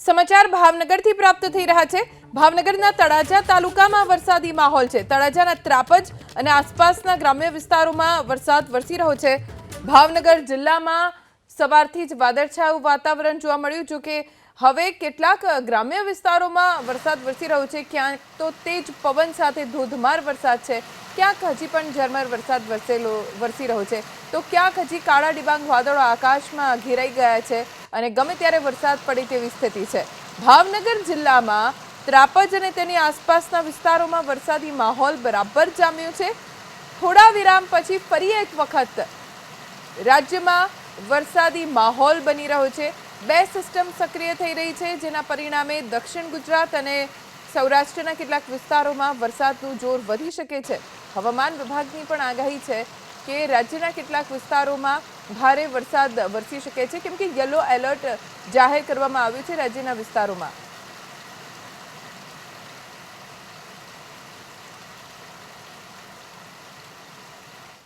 સમાચાર ભાવનગરથી પ્રાપ્ત થઈ રહ્યા છે। ભાવનગરના તળાજા તાલુકામાં વરસાદી માહોલ છે। તળાજાના ત્રાપજ અને આસપાસના ગ્રામ્ય વિસ્તારોમાં વરસાદ વરસી રહ્યો છે। ભાવનગર જિલ્લામાં સવારથી જ વાદળછાયું વાતાવરણ જોવા મળ્યું, જો કે હવે કેટલાક ગ્રામ્ય વિસ્તારોમાં વરસાદ વરસી રહ્યો છે। ક્યાંક તો તેજ પવન સાથે ધોધમાર વરસાદ છે, ક્યાંક હજી પણ ઝરમર વરસાદ વરસી રહ્યો છે, તો ક્યાંક હજી કાળા ડિબાંગ વાદળો આકાશમાં ઘેરાઈ ગયા છે અને ગમે ત્યારે વરસાદ પડે તેવી સ્થિતિ છે। ભાવનગર જિલ્લામાં ત્રાપજ અને તેની આસપાસના વિસ્તારોમાં વરસાદી માહોલ બરાબર જામ્યો છે। થોડા વિરામ પછી ફરી એક વખત રાજ્યમાં વરસાદી માહોલ બની રહ્યો છે। બે સિસ્ટમ સક્રિય થઈ રહી છે, જેના પરિણામે દક્ષિણ ગુજરાત અને સૌરાષ્ટ્રના કેટલાક વિસ્તારોમાં વરસાદનું જોર વધી શકે છે। હવામાન વિભાગની પણ આગાહી છે કે રાજ્યના કેટલાક વિસ્તારોમાં ભારે વરસાદ વરસી શકે છે, કેમ કે યલો એલર્ટ જાહેર કરવામાં આવ્યું છે રાજ્યના વિસ્તારોમાં।